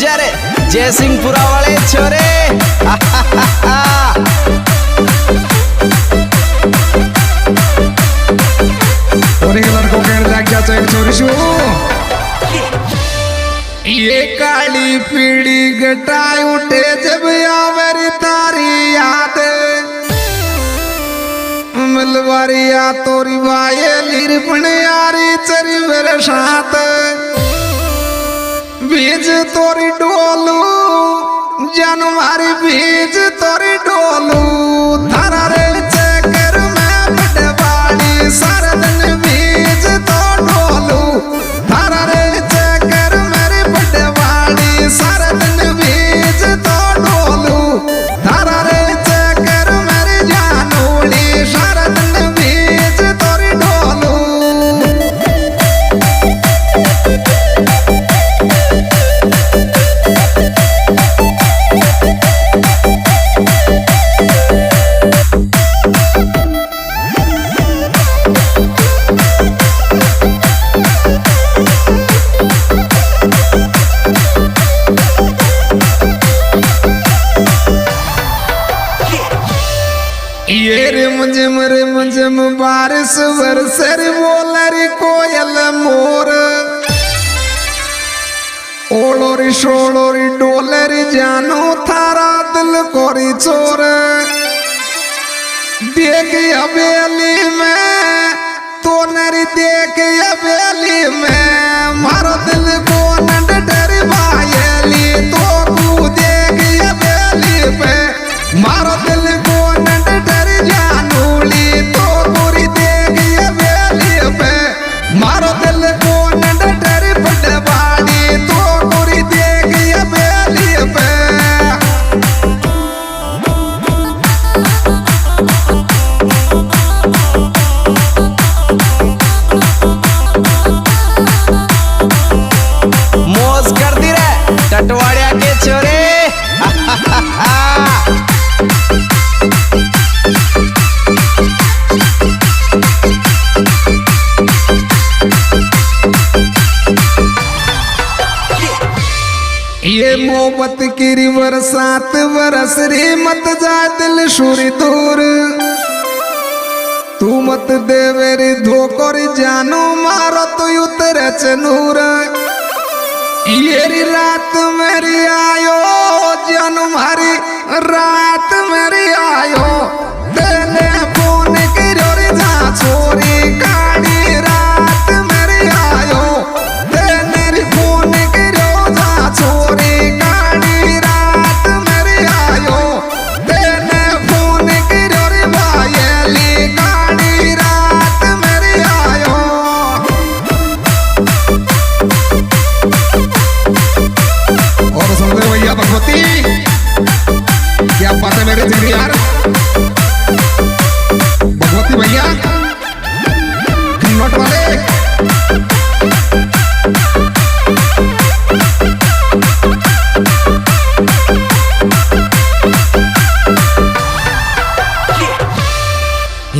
जरे जयसिंहपुरा वाले छोरे और एक लड़कों के लग जाता है छोरी शू ये काली पीड़ी घटाई उठे जब आवेरी तारी याद मिलवारिया तोरी बाये लिरपण यारी चरी मेरे साथ बीज तोरी डोलू जानू मारी बीज तोरी डोलू थारा रे चक्कर में बड़े बाड़ी सारे दिन बीज तो डोलू थारा रे चक्कर मेरी बड़े बाड़ी सारे दिन बीज तो डोलू थारा रे चक्कर मेरी जानूली सारे दिन बीज तोरी डोलू ये रे मुझम बारिश बरसर बोलरी कोयल मोर ओलोरी शोलोरी डोलरी जानो थारा दिल कोरी चोर देख हवेली में तो नरी देख हवेली में मारो दिल को नंद डर बायली तो तू देख हवेली में मारो दिल को नंद डर जानूली तो पूरी देख हवेली में मारो दिल को नंद डर बड़ बाड़ी तो पूरी देख हवेली में मौज कर दी रे टटवाड़िया के छोरे ये मोहब्बत की बरसात बरस रे मत जा दिल शुरी दूर तू मत दे मेरी धोकर जानो मारो तो उतरे चनूर ये रात मेरी आयो जानो मारी रात मेरी आयो तेने फोन करो रे जा छोरी काड़ी रात मेरी आयो तेने फोन करो जा छोरी काड़ी रात मेरी आयो तेने फोन करो रे बायली काड़ी रात मेरी आयो और सुन ले भैया भगवती क्या बात है मेरे जिगरी यार भगवती भैया नोट वाले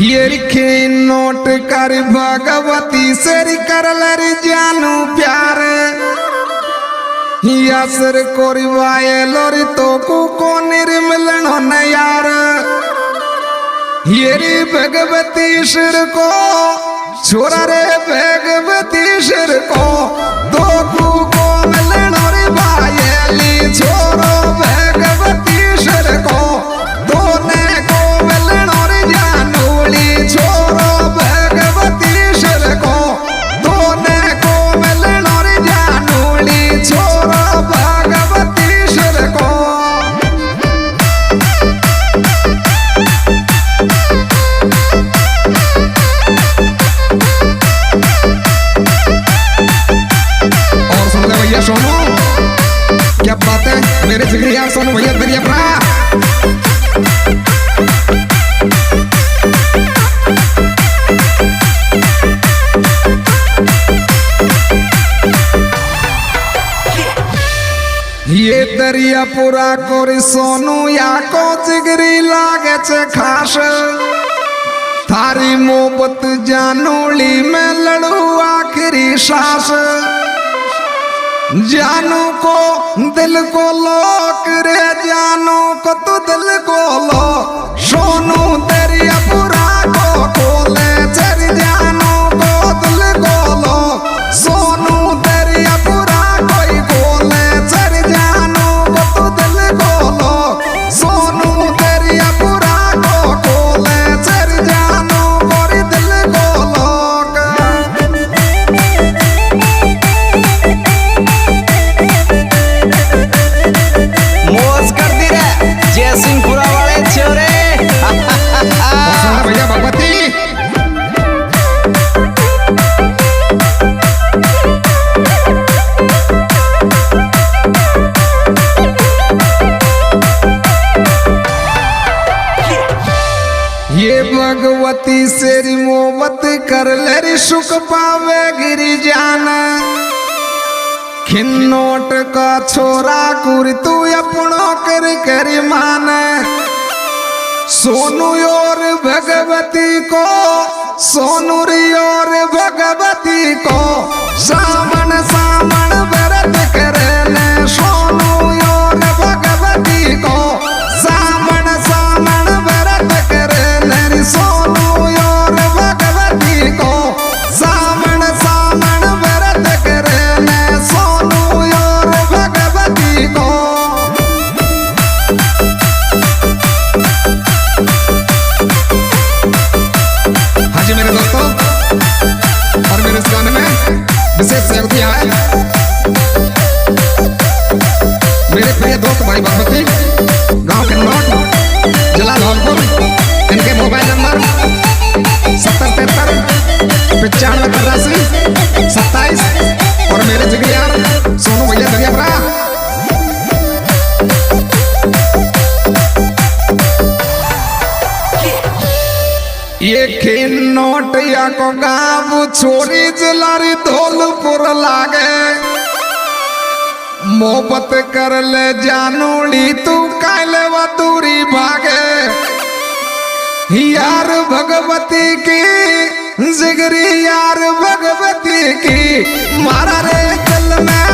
ये लिखे नोट कर भगवती सेरी कर लरी जानू प्यार असर कोरी वाये लोरी तो को निर्मलन होने यार ये भगवती शिर को छोरा रे भगवती शिर को तो को मिलन रे वायली छोरो भगवती शिर को दोने को मिलन रे जानूली छोरो भगवती शिर को दोने को मिलन रे जानूली छोरो भगवती शिर को और सुन ले भैया सोनू क्या बात है मेरे जिगरी यार सोनू भैया दरिया भरा ये दरिया पूरा कोरी सोनू या को जिगरी लागे छे खास थारी मोहब्बत जानोली में लड़ू आखिरी सांस जानू को दिल को लोक रे, जानू को तू दिल को लो, सोनू तेरी अपुरा को खोले चरी, जानू को दिल को लो, सोनू तेरी अपुरा कोई खोले चरी, जानू को तू दिल को लो, सोनू तेरी अपुरा को खोले चरी, जानू कोरी दिल को लो। मौज कर दी रे जयसिंहपुरा वाले छोरे। भैया भगवती ये भगवती सेरी मोहब्बत कर ले सुख पावे गिरी जाना, खिन्नोट का छोरा कुर तू अपनो कर कर मान, सोनू और भगवती को, सोनू और भगवती को सामन सामन व्रत करने, सोनू और भगवती को सामन सामन व्रत करने, सोनू और भगवती को सामन सामन व्रत करने, सोनू और भगवती को। हाँ जी मेरे दोस्तों, और मेरे इस गाने में विशेष सहयोगियां हैं मेरे प्रिय दोस्त भाई भगवती, गांव के नोट जिला धौलपुर, इनके मोबाइल नंबर 7073-9583-27 और मेरे जिगरियार सोनू भैया दरियापुरा। ये खिन्नोट या को गाँव छोरी जिलारी धौलपुर लागे, मोहब्बत कर ले जानूड़ी तू काले व दूरी भागे, यार भगवती की जिगरी यार भगवती की, मारा रे दिल में